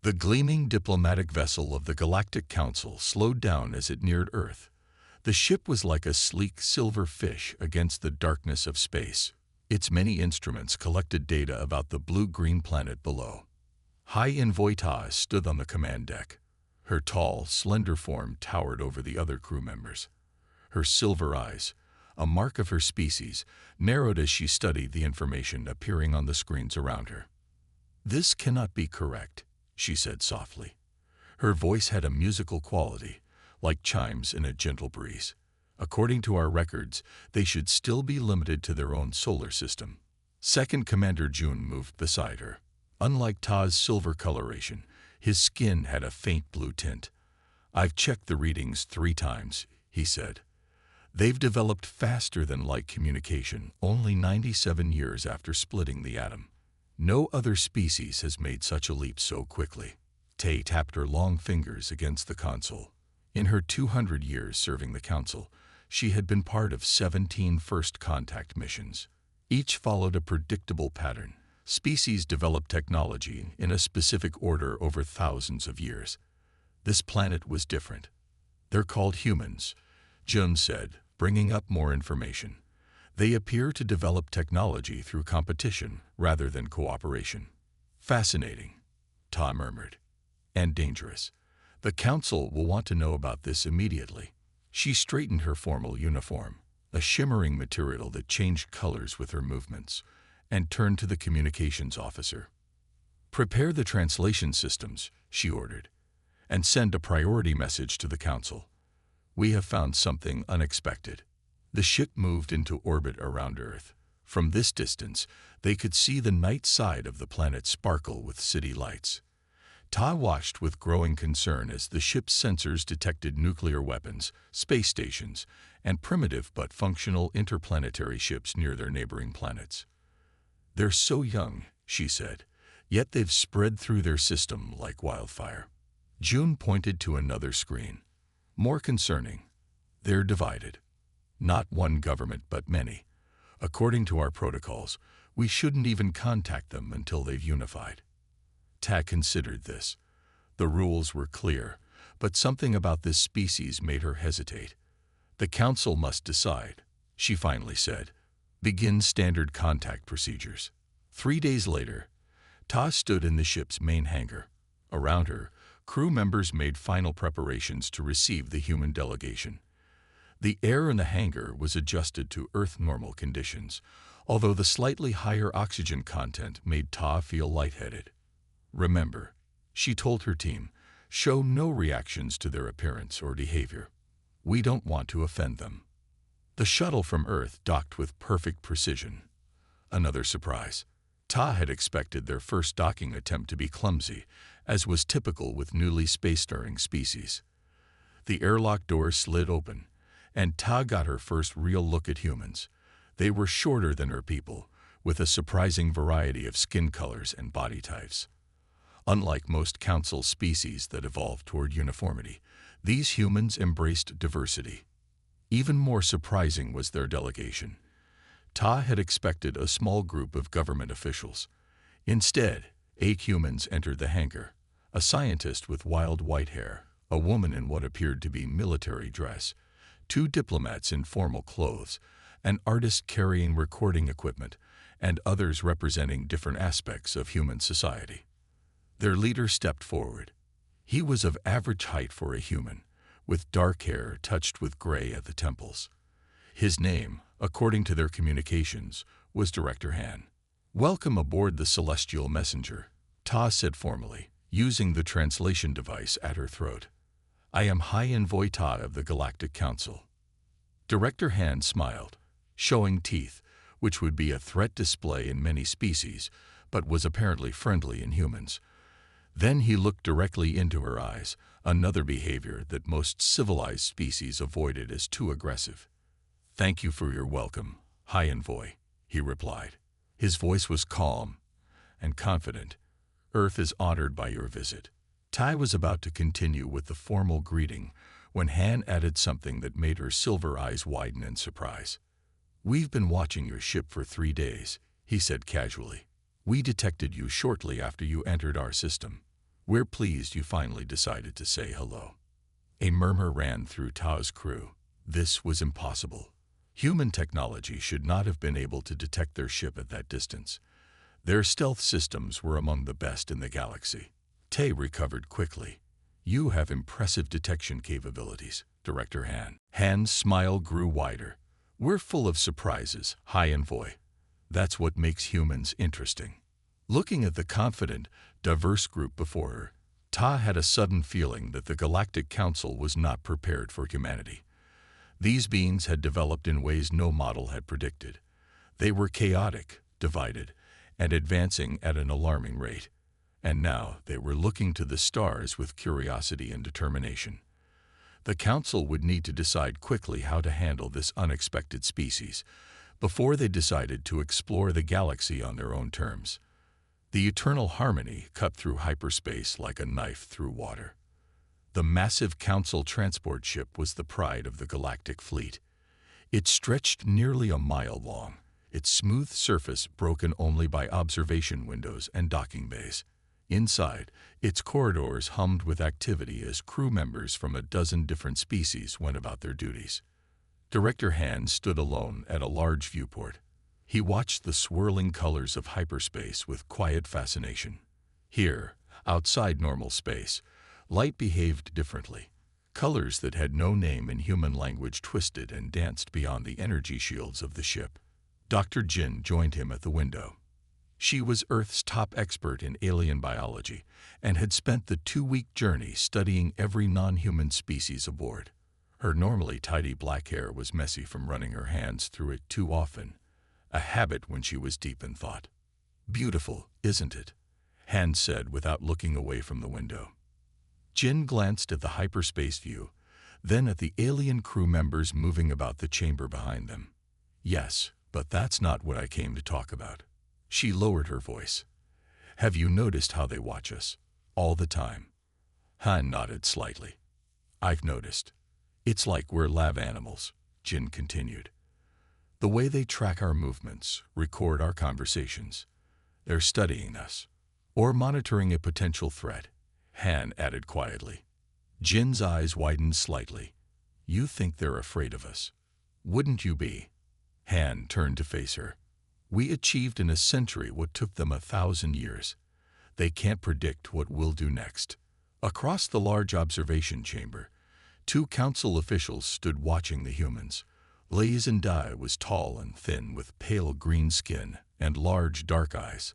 The gleaming diplomatic vessel of the Galactic Council slowed down as it neared Earth. The ship was like a sleek silver fish against the darkness of space. Its many instruments collected data about the blue-green planet below. HFY Ta stood on the command deck. Her tall, slender form towered over the other crew members. Her silver eyes, a mark of her species, narrowed as she studied the information appearing on the screens around her. "This cannot be correct," she said softly. Her voice had a musical quality, like chimes in a gentle breeze. "According to our records, they should still be limited to their own solar system." Second Commander Jun moved beside her. Unlike Ta's silver coloration, his skin had a faint blue tint. "I've checked the readings 3 times, he said. "They've developed faster than light communication, only 97 years after splitting the atom. No other species has made such a leap so quickly." Tay tapped her long fingers against the console. In her 200 years serving the Council, she had been part of 17 first contact missions. Each followed a predictable pattern. Species developed technology in a specific order over thousands of years. This planet was different. "They're called humans," Jun said, bringing up more information. "They appear to develop technology through competition rather than cooperation." "Fascinating," Ta murmured. "And dangerous. The Council will want to know about this immediately." She straightened her formal uniform, a shimmering material that changed colors with her movements, and turned to the communications officer. "Prepare the translation systems," she ordered, "and send a priority message to the Council. We have found something unexpected." The ship moved into orbit around Earth. From this distance, they could see the night side of the planet sparkle with city lights. Ta watched with growing concern as the ship's sensors detected nuclear weapons, space stations, and primitive but functional interplanetary ships near their neighboring planets. "They're so young," she said, "yet they've spread through their system like wildfire." Jun pointed to another screen. "More concerning, they're divided. Not one government, but many. According to our protocols, we shouldn't even contact them until they've unified." Ta considered this. The rules were clear, but something about this species made her hesitate. "The Council must decide," she finally said. "Begin standard contact procedures." 3 days later, Ta stood in the ship's main hangar. Around her, crew members made final preparations to receive the human delegation. The air in the hangar was adjusted to Earth normal conditions, although the slightly higher oxygen content made Ta feel lightheaded. "Remember," she told her team, "show no reactions to their appearance or behavior. We don't want to offend them." The shuttle from Earth docked with perfect precision. Another surprise. Ta had expected their first docking attempt to be clumsy, as was typical with newly spacefaring species. The airlock door slid open, and Ta got her first real look at humans. They were shorter than her people, with a surprising variety of skin colors and body types. Unlike most Council species that evolved toward uniformity, these humans embraced diversity. Even more surprising was their delegation. Ta had expected a small group of government officials. Instead, 8 humans entered the hangar: a scientist with wild white hair, a woman in what appeared to be military dress, 2 diplomats in formal clothes, an artist carrying recording equipment, and others representing different aspects of human society. Their leader stepped forward. He was of average height for a human, with dark hair touched with gray at the temples. His name, according to their communications, was Director Han. "Welcome aboard the Celestial Messenger," Ta said formally, using the translation device at her throat. "I am HFY Ta of the Galactic Council." Director Han smiled, showing teeth, which would be a threat display in many species, but was apparently friendly in humans. Then he looked directly into her eyes, another behavior that most civilized species avoided as too aggressive. "Thank you for your welcome, HFY," he replied. His voice was calm and confident. "Earth is honored by your visit." Tai was about to continue with the formal greeting when Han added something that made her silver eyes widen in surprise. "We've been watching your ship for 3 days," he said casually. "We detected you shortly after you entered our system. We're pleased you finally decided to say hello. A murmur ran through Ta's crew. This was impossible. Human technology should not have been able to detect their ship at that distance. Their stealth systems were among the best in the galaxy. Tay recovered quickly. You have impressive detection capabilities, Director Han. Han's smile grew wider. We're full of surprises, Hai and Voy. That's what makes humans interesting. Looking at the confident, diverse group before her, Ta had a sudden feeling that the Galactic Council was not prepared for humanity. These beings had developed in ways no model had predicted. They were chaotic, divided, and advancing at an alarming rate. And now they were looking to the stars with curiosity and determination. The Council would need to decide quickly how to handle this unexpected species before they decided to explore the galaxy on their own terms. The eternal harmony cut through hyperspace like a knife through water. The massive Council transport ship was the pride of the galactic fleet. It stretched nearly a mile long, its smooth surface broken only by observation windows and docking bays. Inside, its corridors hummed with activity as crew members from a dozen different species went about their duties. Director Han stood alone at a large viewport. He watched the swirling colors of hyperspace with quiet fascination. Here, outside normal space, light behaved differently. Colors that had no name in human language twisted and danced beyond the energy shields of the ship. Dr. Jin joined him at the window. She was Earth's top expert in alien biology and had spent the 2-week journey studying every non-human species aboard. Her normally tidy black hair was messy from running her hands through it too often, a habit when she was deep in thought. "Beautiful, isn't it?" Han said without looking away from the window. Jin glanced at the hyperspace view, then at the alien crew members moving about the chamber behind them. "Yes, but that's not what I came to talk about." She lowered her voice. "Have you noticed how they watch us? All the time?" Han nodded slightly. "I've noticed. It's like we're lab animals," Jin continued. "The way they track our movements, record our conversations. They're studying us, or monitoring a potential threat," Han added quietly. Jin's eyes widened slightly. "You think they're afraid of us? Wouldn't you be?" Han turned to face her. "We achieved in a century what took them 1,000 years. They can't predict what we'll do next." Across the large observation chamber, 2 council officials stood watching the humans. Liaison Dai was tall and thin with pale green skin and large dark eyes.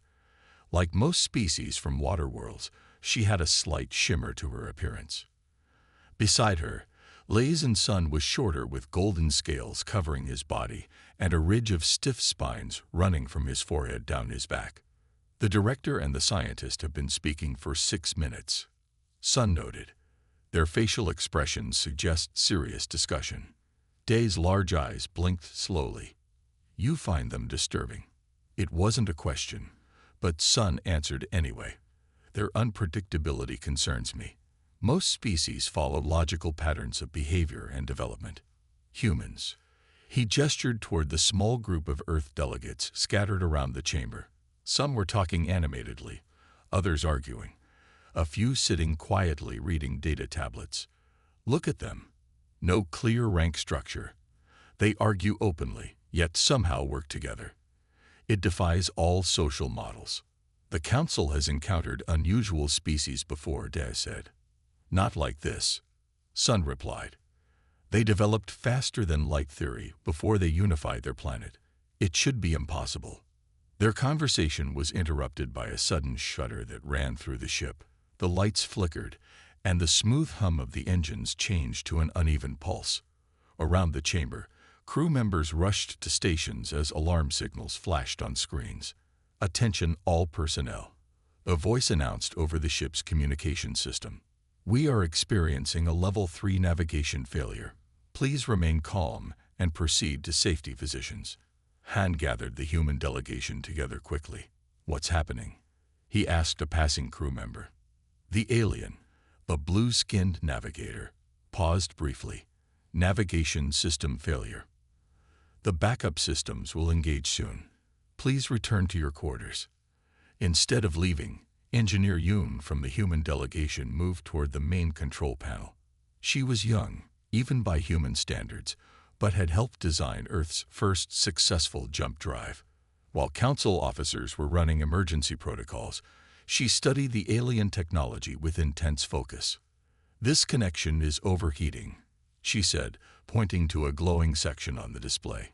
Like most species from water worlds, she had a slight shimmer to her appearance. Beside her, Liaison's son was shorter with golden scales covering his body and a ridge of stiff spines running from his forehead down his back. The director and the scientist have been speaking for 6 minutes. Sun noted. Their facial expressions suggest serious discussion. Day's large eyes blinked slowly. "You find them disturbing." It wasn't a question, but Sun answered anyway. "Their unpredictability concerns me. Most species follow logical patterns of behavior and development. Humans." He gestured toward the small group of Earth delegates scattered around the chamber. Some were talking animatedly, others arguing. A few sitting quietly reading data tablets. Look at them. No clear rank structure. They argue openly, yet somehow work together. It defies all social models. "The Council has encountered unusual species before," Day said. "Not like this," Sun replied. "They developed faster than light theory before they unified their planet. It should be impossible." Their conversation was interrupted by a sudden shudder that ran through the ship. The lights flickered, and the smooth hum of the engines changed to an uneven pulse. Around the chamber, crew members rushed to stations as alarm signals flashed on screens. "Attention all personnel," a voice announced over the ship's communication system. "We are experiencing a Level 3 navigation failure. Please remain calm and proceed to safety positions." Han gathered the human delegation together quickly. "What's happening?" he asked a passing crew member. The alien, the blue-skinned navigator, paused briefly. "Navigation system failure. The backup systems will engage soon. Please return to your quarters." Instead of leaving, Engineer Yoon from the human delegation moved toward the main control panel. She was young, even by human standards, but had helped design Earth's first successful jump drive. While council officers were running emergency protocols, she studied the alien technology with intense focus. "This connection is overheating," she said, pointing to a glowing section on the display.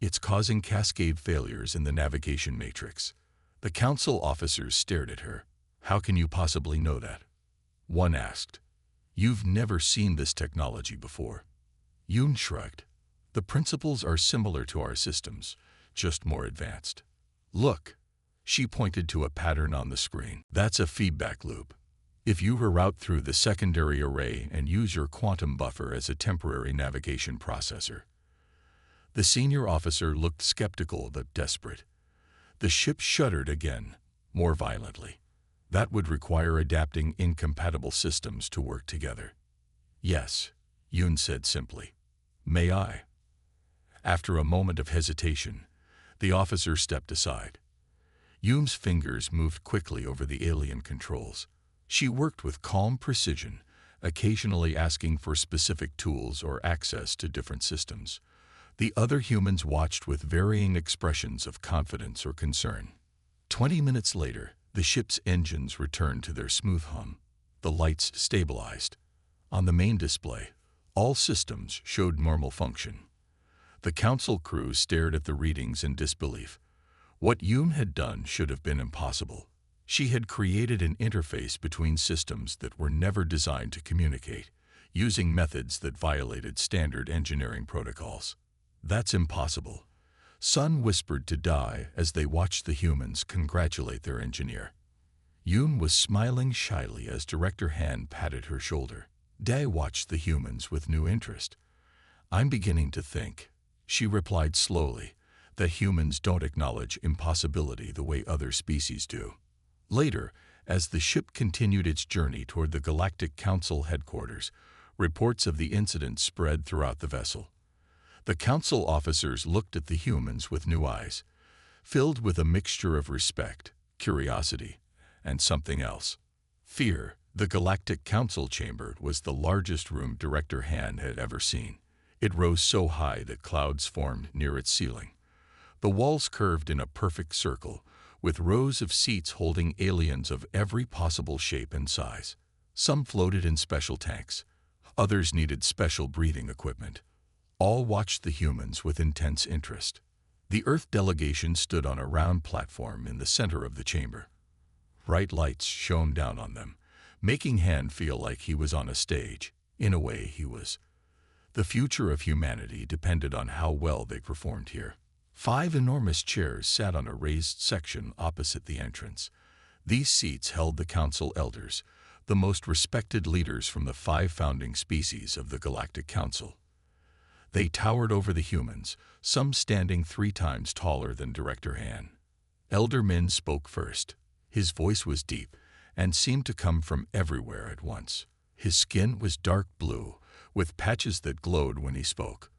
"It's causing cascade failures in the navigation matrix." The council officers stared at her. "How can you possibly know that?" one asked. "You've never seen this technology before." Yoon shrugged. "The principles are similar to our systems, just more advanced. Look." She pointed to a pattern on the screen. "That's a feedback loop. If you reroute through the secondary array and use your quantum buffer as a temporary navigation processor." The senior officer looked skeptical but desperate. The ship shuddered again, more violently. "That would require adapting incompatible systems to work together." "Yes," Yoon said simply. "May I?" After a moment of hesitation, the officer stepped aside. Yoon's fingers moved quickly over the alien controls. She worked with calm precision, occasionally asking for specific tools or access to different systems. The other humans watched with varying expressions of confidence or concern. 20 minutes later, the ship's engines returned to their smooth hum. The lights stabilized. On the main display, all systems showed normal function. The council crew stared at the readings in disbelief. What Yoon had done should have been impossible. She had created an interface between systems that were never designed to communicate, using methods that violated standard engineering protocols. "That's impossible," Sun whispered to Dai as they watched the humans congratulate their engineer. Yoon was smiling shyly as Director Han patted her shoulder. Dai watched the humans with new interest. "I'm beginning to think," she replied slowly, "that humans don't acknowledge impossibility the way other species do." Later, as the ship continued its journey toward the Galactic Council headquarters, reports of the incident spread throughout the vessel. The council officers looked at the humans with new eyes, filled with a mixture of respect, curiosity, and something else. Fear. The Galactic Council chamber was the largest room Director Han had ever seen. It rose so high that clouds formed near its ceiling. The walls curved in a perfect circle, with rows of seats holding aliens of every possible shape and size. Some floated in special tanks. Others needed special breathing equipment. All watched the humans with intense interest. The Earth delegation stood on a round platform in the center of the chamber. Bright lights shone down on them, making Han feel like he was on a stage. In a way, he was. The future of humanity depended on how well they performed here. 5 enormous chairs sat on a raised section opposite the entrance. These seats held the council elders, the most respected leaders from the 5 founding species of the Galactic Council. They towered over the humans, some standing 3 times taller than Director Han. Elder Min spoke first. His voice was deep and seemed to come from everywhere at once. His skin was dark blue, with patches that glowed when he spoke.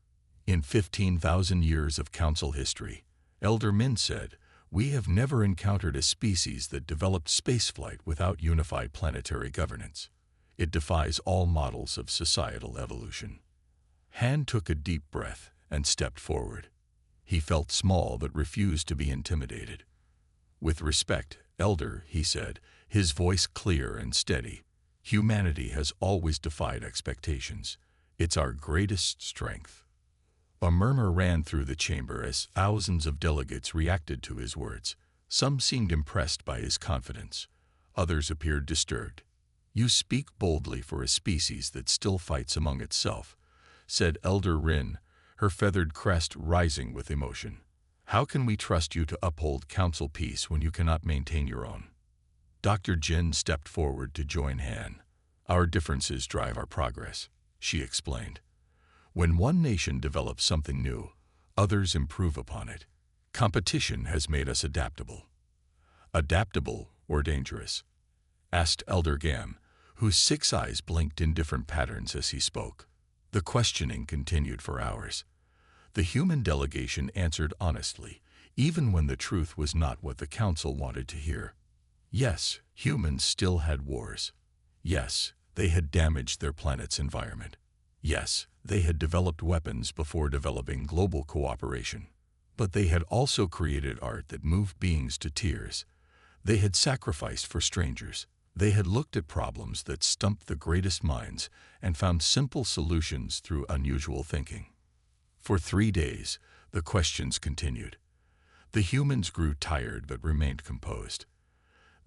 "In 15,000 years of council history," Elder Min said, "we have never encountered a species that developed spaceflight without unified planetary governance. It defies all models of societal evolution." Han took a deep breath and stepped forward. He felt small but refused to be intimidated. "With respect, Elder," he said, his voice clear and steady, "humanity has always defied expectations. It's our greatest strength." A murmur ran through the chamber as thousands of delegates reacted to his words. Some seemed impressed by his confidence. Others appeared disturbed. "You speak boldly for a species that still fights among itself," said Elder Rin, her feathered crest rising with emotion. "How can we trust you to uphold council peace when you cannot maintain your own?" Dr. Jin stepped forward to join Han. "Our differences drive our progress," she explained. "When one nation develops something new, others improve upon it. Competition has made us adaptable." "Adaptable or dangerous?" asked Elder Gam, whose 6 eyes blinked in different patterns as he spoke. The questioning continued for hours. The human delegation answered honestly, even when the truth was not what the council wanted to hear. "Yes, Humans still had wars. Yes, they had damaged their planet's environment. Yes, they had developed weapons before developing global cooperation. But they had also created art that moved beings to tears. They had sacrificed for strangers. They had looked at problems that stumped the greatest minds and found simple solutions through unusual thinking. For 3 days, the questions continued. The humans grew tired but remained composed.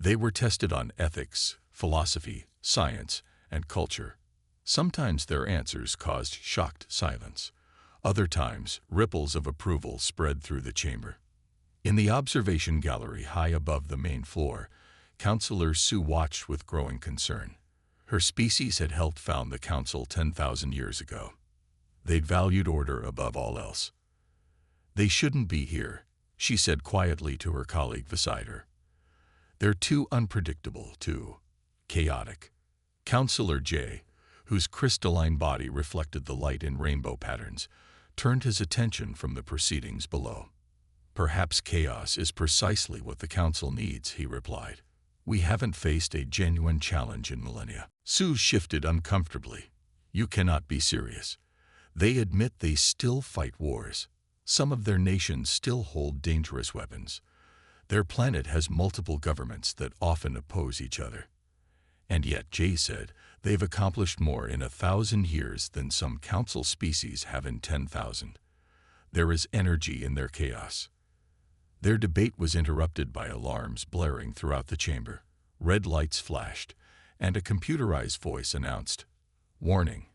They were tested on ethics, philosophy, science, and culture. Sometimes their answers caused shocked silence. Other times, ripples of approval spread through the chamber. In the observation gallery high above the main floor, Counselor Sue watched with growing concern. Her species had helped found the Council 10,000 years ago. They'd valued order above all else. "They shouldn't be here," she said quietly to her colleague beside her. "They're too unpredictable, too chaotic." Counselor J, whose crystalline body reflected the light in rainbow patterns, turned his attention from the proceedings below. "Perhaps chaos is precisely what the Council needs," he replied. "We haven't faced a genuine challenge in millennia." Sue shifted uncomfortably. "You cannot be serious. They admit they still fight wars. Some of their nations still hold dangerous weapons. Their planet has multiple governments that often oppose each other. And yet," Jay said, "they've accomplished more in 1,000 years than some Council species have in 10,000. There is energy in their chaos." Their debate was interrupted by alarms blaring throughout the chamber. Red lights flashed, and a computerized voice announced, "Warning,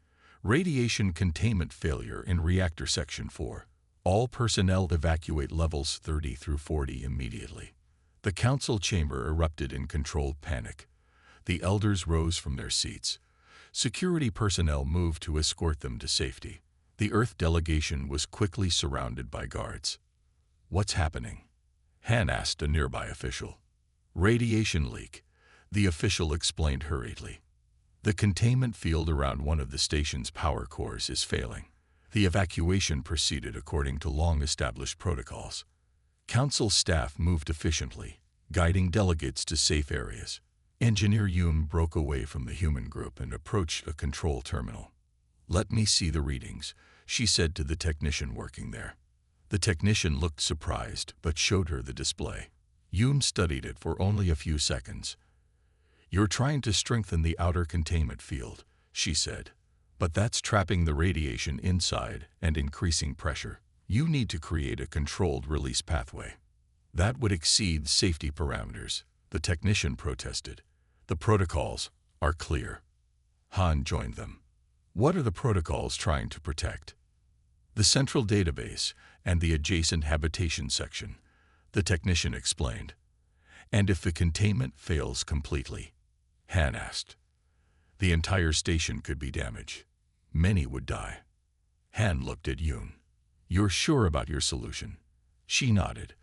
radiation containment failure in Reactor Section 4. All personnel evacuate levels 30 through 40 immediately." The Council chamber erupted in controlled panic. The elders rose from their seats. Security personnel moved to escort them to safety. The Earth delegation was quickly surrounded by guards. "What's happening?" Han asked a nearby official. "Radiation leak," the official explained hurriedly. "The containment field around one of the station's power cores is failing." The evacuation proceeded according to long-established protocols. Council staff moved efficiently, guiding delegates to safe areas. Engineer Yoon broke away from the human group and approached a control terminal. "Let me see the readings," she said to the technician working there. The technician looked surprised but showed her the display. Yoon studied it for only a few seconds. "You're trying to strengthen the outer containment field," she said. "But that's trapping the radiation inside and increasing pressure. You need to create a controlled release pathway." "That would exceed safety parameters," the technician protested. "The protocols are clear." Han joined them. "What are the protocols trying to protect?" "The central database and the adjacent habitation section," the technician explained. "And if the containment fails completely?" Han asked. "The entire station could be damaged. Many would die." Han looked at Yoon. "You're sure about your solution?" She nodded.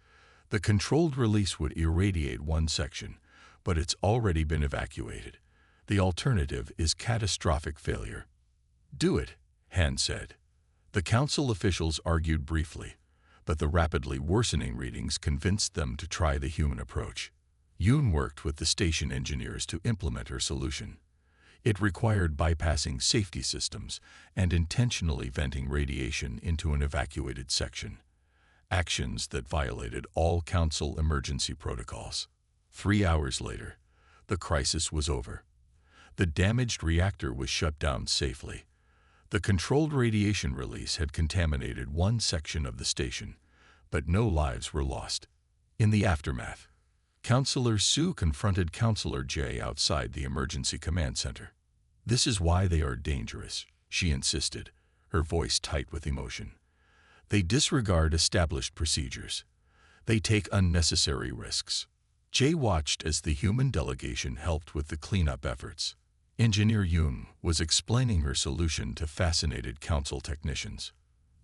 "The controlled release would irradiate one section, but it's already been evacuated. The alternative is catastrophic failure." "Do it," Han said. The Council officials argued briefly, but the rapidly worsening readings convinced them to try the human approach. Yoon worked with the station engineers to implement her solution. It required bypassing safety systems and intentionally venting radiation into an evacuated section, actions that violated all Council emergency protocols. 3 hours later, the crisis was over. The damaged reactor was shut down safely. The controlled radiation release had contaminated one section of the station, but no lives were lost. In the aftermath, Counselor Sue confronted Counselor J outside the emergency command center. "This is why they are dangerous," she insisted, her voice tight with emotion. "They disregard established procedures. They take unnecessary risks." Jay watched as the human delegation helped with the cleanup efforts. Engineer Yoon was explaining her solution to fascinated Council technicians.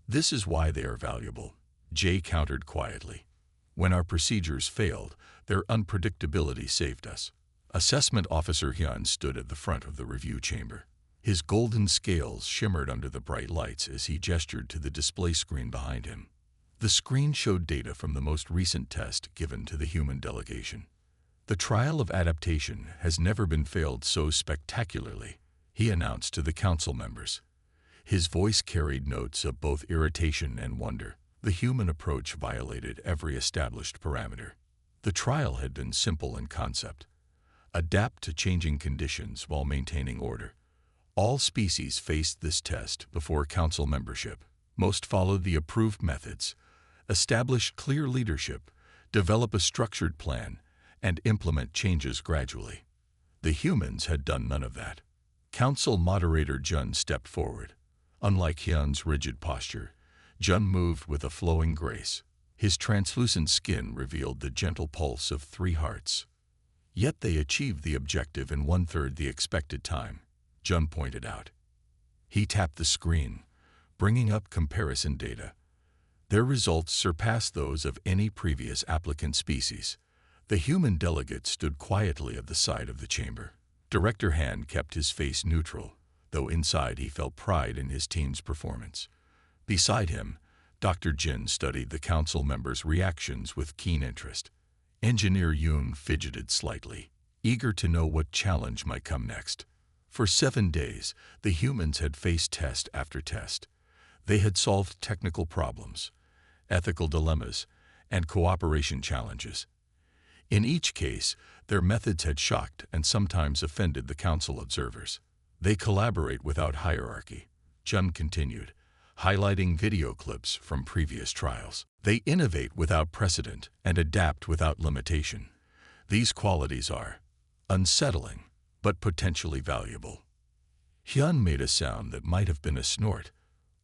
"This is why they are valuable," Jay countered quietly. "When our procedures failed, their unpredictability saved us." Assessment Officer Hyun stood at the front of the review chamber. His golden scales shimmered under the bright lights as he gestured to the display screen behind him. The screen showed data from the most recent test given to the human delegation. The trial of adaptation has never been failed so spectacularly, he announced to the council members. His voice carried notes of both irritation and wonder. The human approach violated every established parameter. The trial had been simple in concept. Adapt to changing conditions while maintaining order. All species faced this test before council membership. Most followed the approved methods, establish clear leadership, develop a structured plan, and implement changes gradually. The humans had done none of that. Council moderator Jun stepped forward. Unlike Hyun's rigid posture, Jun moved with a flowing grace. His translucent skin revealed the gentle pulse of 3 hearts. Yet they achieved the objective in 1/3 the expected time, Jun pointed out. He tapped the screen, bringing up comparison data. Their results surpassed those of any previous applicant species. The human delegate stood quietly at the side of the chamber. Director Han kept his face neutral, though inside he felt pride in his team's performance. Beside him, Dr. Jin studied the council members' reactions with keen interest. Engineer Yoon fidgeted slightly, eager to know what challenge might come next. For 7 days, the humans had faced test after test. They had solved technical problems, ethical dilemmas, and cooperation challenges. In each case, their methods had shocked and sometimes offended the council observers. They collaborate without hierarchy, Jun continued, highlighting video clips from previous trials. They innovate without precedent and adapt without limitation. These qualities are unsettling, but potentially valuable. Hyun made a sound that might have been a snort.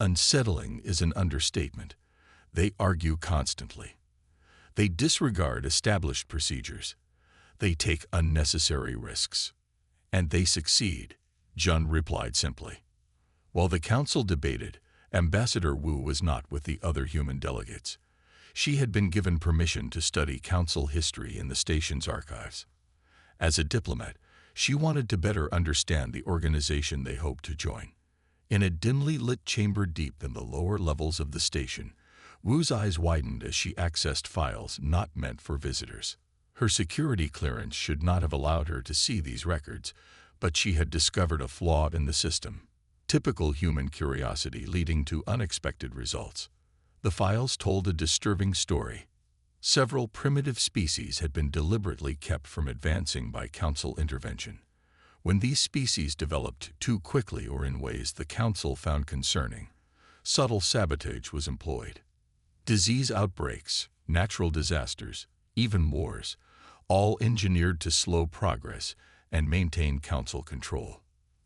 Unsettling is an understatement. They argue constantly. They disregard established procedures. They take unnecessary risks. And they succeed, Jun replied simply. While the council debated, Ambassador Wu was not with the other human delegates. She had been given permission to study council history in the station's archives. As a diplomat, she wanted to better understand the organization they hoped to join. In a dimly lit chamber deep in the lower levels of the station, Wu's eyes widened as she accessed files not meant for visitors. Her security clearance should not have allowed her to see these records, but she had discovered a flaw in the system. Typical human curiosity leading to unexpected results. The files told a disturbing story. Several primitive species had been deliberately kept from advancing by council intervention. When these species developed too quickly or in ways the council found concerning, subtle sabotage was employed. Disease outbreaks, natural disasters, even wars, all engineered to slow progress and maintain council control.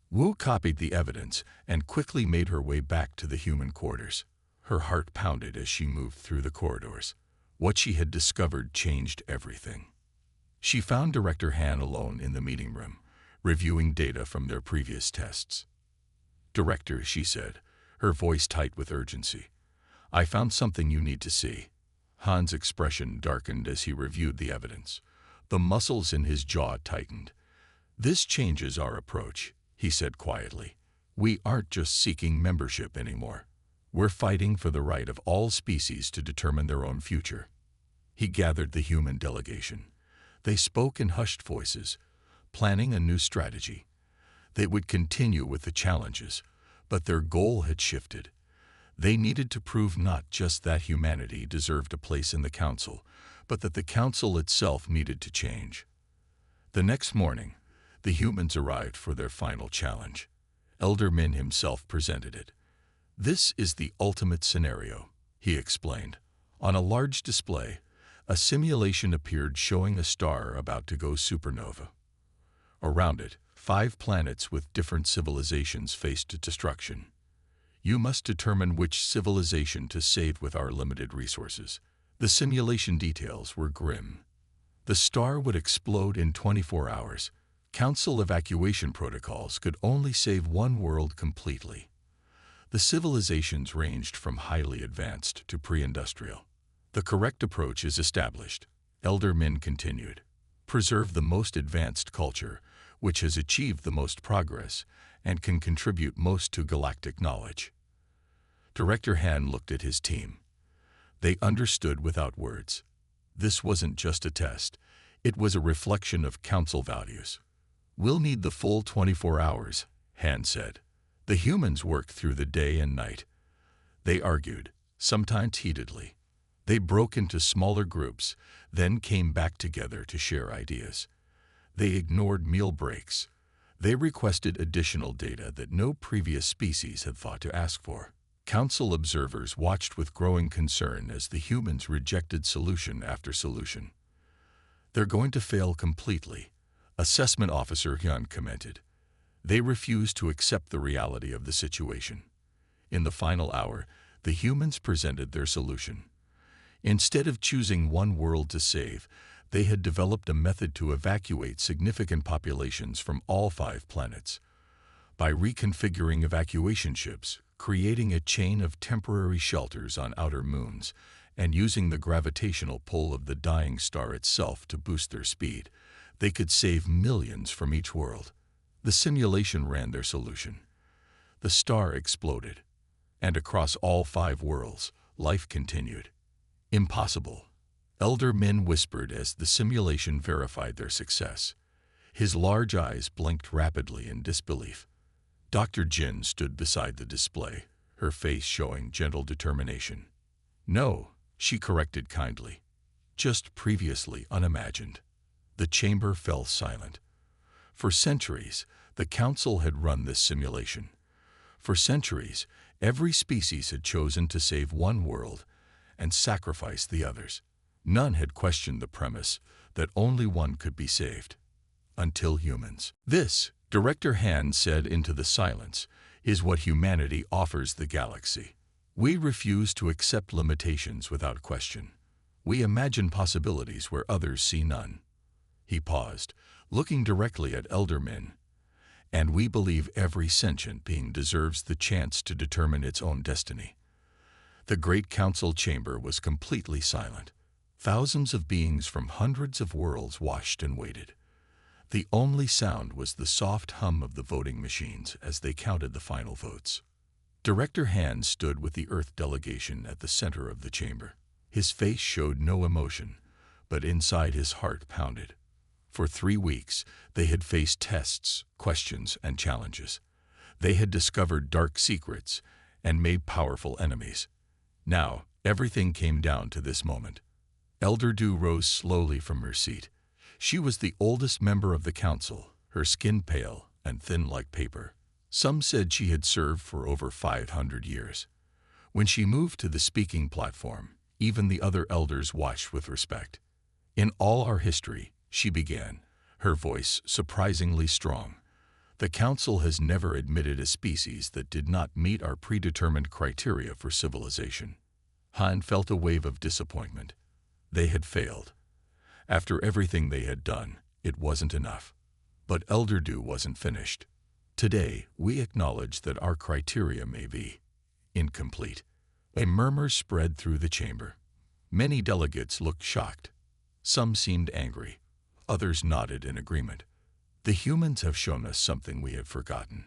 Wu copied the evidence and quickly made her way back to the human quarters. Her heart pounded as she moved through the corridors. What she had discovered changed everything. She found Director Han alone in the meeting room, reviewing data from their previous tests. "Director," she said, her voice tight with urgency, "I found something you need to see." Han's expression darkened as he reviewed the evidence. The muscles in his jaw tightened. "This changes our approach," he said quietly. "We aren't just seeking membership anymore. We're fighting for the right of all species to determine their own future." He gathered the human delegation. They spoke in hushed voices, planning a new strategy. They would continue with the challenges, but their goal had shifted. They needed to prove not just that humanity deserved a place in the council, but that the council itself needed to change. The next morning, the humans arrived for their final challenge. Elder Min himself presented it. "This is the ultimate scenario," he explained. On a large display, a simulation appeared showing a star about to go supernova. Around it, 5 planets with different civilizations faced destruction. You must determine which civilization to save with our limited resources. The simulation details were grim. The star would explode in 24 hours. Council evacuation protocols could only save one world completely. The civilizations ranged from highly advanced to pre-industrial. "The correct approach is established," Elder Min continued. "Preserve the most advanced culture, which has achieved the most progress and can contribute most to galactic knowledge." Director Han looked at his team. They understood without words. This wasn't just a test. It was a reflection of council values. "We'll need the full 24 hours, Han said. The humans worked through the day and night. They argued, sometimes heatedly. They broke into smaller groups, then came back together to share ideas. They ignored meal breaks. They requested additional data that no previous species had thought to ask for. Council observers watched with growing concern as the humans rejected solution after solution. They're going to fail completely, Assessment Officer Hyun commented. They refused to accept the reality of the situation. In the final hour, the humans presented their solution. Instead of choosing one world to save, they had developed a method to evacuate significant populations from all 5 planets. By reconfiguring evacuation ships, creating a chain of temporary shelters on outer moons, and using the gravitational pull of the dying star itself to boost their speed, they could save millions from each world. The simulation ran their solution. The star exploded, and across all 5 worlds, life continued. Impossible, Elder Min whispered as the simulation verified their success. His large eyes blinked rapidly in disbelief. Dr. Jin stood beside the display, her face showing gentle determination. "No," she corrected kindly. "Just previously unimagined." The chamber fell silent. For centuries, the Council had run this simulation. For centuries, every species had chosen to save one world and sacrifice the others. None had questioned the premise that only one could be saved. Until humans. "This," Director Han said into the silence, "is what humanity offers the galaxy. We refuse to accept limitations without question. We imagine possibilities where others see none." He paused, looking directly at Elder Min. "And we believe every sentient being deserves the chance to determine its own destiny." The great council chamber was completely silent. Thousands of beings from hundreds of worlds watched and waited. The only sound was the soft hum of the voting machines as they counted the final votes. Director Han stood with the Earth delegation at the center of the chamber. His face showed no emotion, but inside his heart pounded. For 3 weeks, they had faced tests, questions, and challenges. They had discovered dark secrets and made powerful enemies. Now, everything came down to this moment. Elder Du rose slowly from her seat. She was the oldest member of the council, her skin pale and thin like paper. Some said she had served for over 500 years. When she moved to the speaking platform, even the other elders watched with respect. "In all our history," she began, her voice surprisingly strong, "the Council has never admitted a species that did not meet our predetermined criteria for civilization." Han felt a wave of disappointment. They had failed. After everything they had done, it wasn't enough. But Elder Du wasn't finished. "Today, we acknowledge that our criteria may be incomplete." A murmur spread through the chamber. Many delegates looked shocked. Some seemed angry. Others nodded in agreement. "The humans have shown us something we had forgotten,"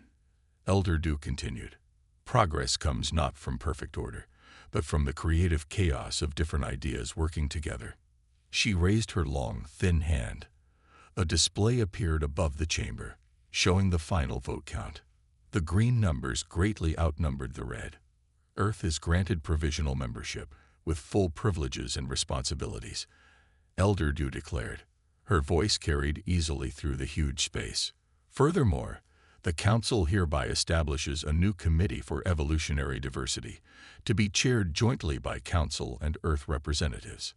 Elder Du continued. "Progress comes not from perfect order, but from the creative chaos of different ideas working together." She raised her long, thin hand. A display appeared above the chamber, showing the final vote count. The green numbers greatly outnumbered the red. "Earth is granted provisional membership, with full privileges and responsibilities," Elder Du declared. Her voice carried easily through the huge space. "Furthermore, the Council hereby establishes a new committee for evolutionary diversity, to be chaired jointly by Council and Earth representatives."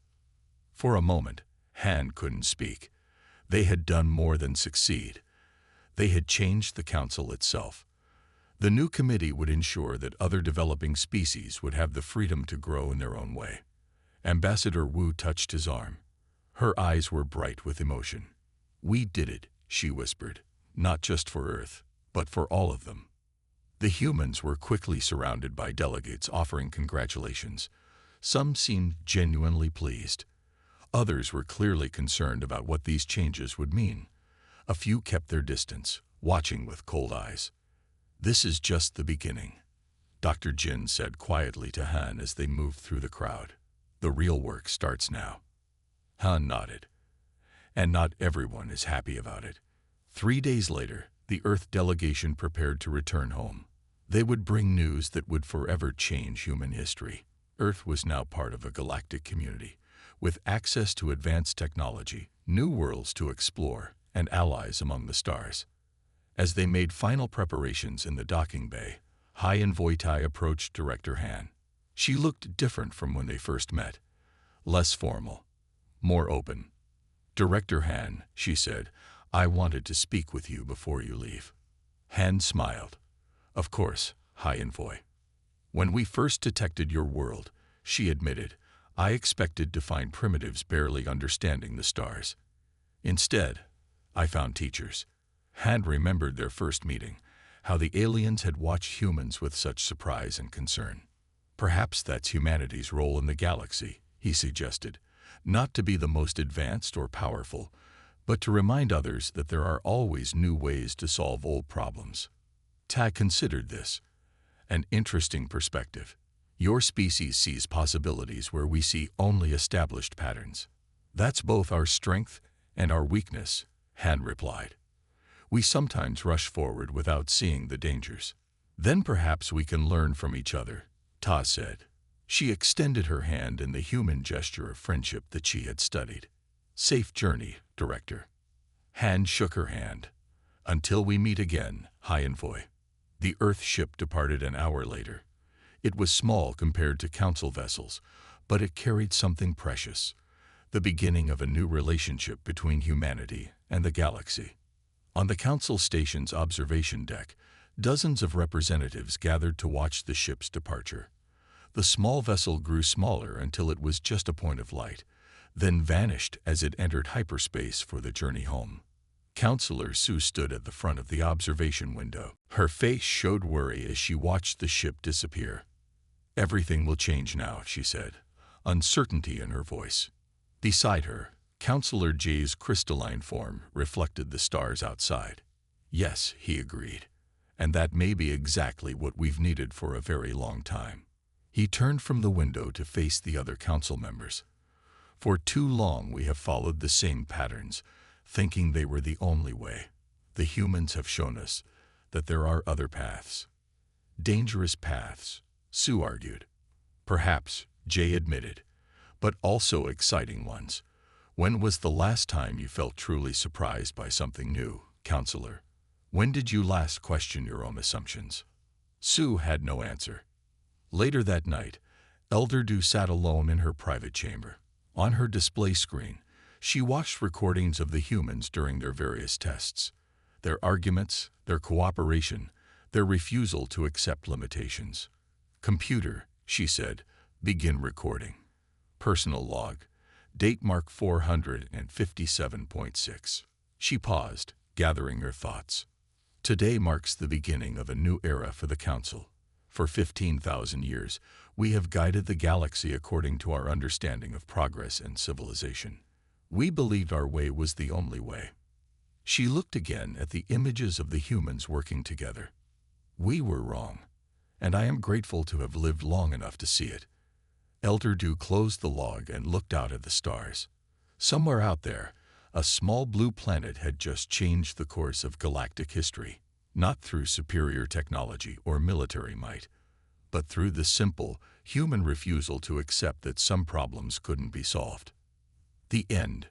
For a moment, Han couldn't speak. They had done more than succeed. They had changed the Council itself. The new committee would ensure that other developing species would have the freedom to grow in their own way. Ambassador Wu touched his arm. Her eyes were bright with emotion. "We did it," she whispered, "not just for Earth, but for all of them." The humans were quickly surrounded by delegates offering congratulations. Some seemed genuinely pleased. Others were clearly concerned about what these changes would mean. A few kept their distance, watching with cold eyes. "This is just the beginning," Dr. Jin said quietly to Han as they moved through the crowd. "The real work starts now." Han nodded. and not everyone is happy about it. 3 days later, the Earth delegation prepared to return home. They would bring news that would forever change human history. Earth was now part of a galactic community, with access to advanced technology, new worlds to explore, and allies among the stars. As they made final preparations in the docking bay, High Envoy Tai approached Director Han. She looked different from when they first met. Less formal, more open. "Director Han," she said, "I wanted to speak with you before you leave." Han smiled. "Of course, High Envoy. When we first detected your world," she admitted, "I expected to find primitives barely understanding the stars. Instead, I found teachers." Han remembered their first meeting, how the aliens had watched humans with such surprise and concern. "Perhaps that's humanity's role in the galaxy," he suggested, "not to be the most advanced or powerful, but to remind others that there are always new ways to solve old problems." Tai considered this. "An interesting perspective. Your species sees possibilities where we see only established patterns." "That's both our strength and our weakness," Han replied. "We sometimes rush forward without seeing the dangers. Then perhaps we can learn from each other," Ta said. She extended her hand in the human gesture of friendship that she had studied. "Safe journey, Director." Han shook her hand. "Until we meet again, High Envoy." The Earth ship departed an hour later. It was small compared to Council vessels, but it carried something precious, the beginning of a new relationship between humanity and the galaxy. On the Council station's observation deck, dozens of representatives gathered to watch the ship's departure. The small vessel grew smaller until it was just a point of light, then vanished as it entered hyperspace for the journey home. Counselor Sue stood at the front of the observation window. Her face showed worry as she watched the ship disappear. "Everything will change now," she said, uncertainty in her voice. Beside her, Counselor J's crystalline form reflected the stars outside. "Yes," he agreed, "and that may be exactly what we've needed for a very long time." He turned from the window to face the other council members. "For too long we have followed the same patterns, thinking they were the only way. The humans have shown us that there are other paths." "Dangerous paths," Sue argued. "Perhaps," Jay admitted, "but also exciting ones. When was the last time you felt truly surprised by something new, Counselor? When did you last question your own assumptions?" Sue had no answer. Later that night, Elder Du sat alone in her private chamber. On her display screen, she watched recordings of the humans during their various tests. Their arguments, their cooperation, their refusal to accept limitations. "Computer," she said, "begin recording." Personal log. Date mark 457.6. She paused, gathering her thoughts. "Today marks the beginning of a new era for the Council. For 15,000 years, we have guided the galaxy according to our understanding of progress and civilization. We believed our way was the only way." She looked again at the images of the humans working together. "We were wrong, and I am grateful to have lived long enough to see it." Elder Du closed the log and looked out at the stars. Somewhere out there, a small blue planet had just changed the course of galactic history, not through superior technology or military might, but through the simple, human refusal to accept that some problems couldn't be solved. The end.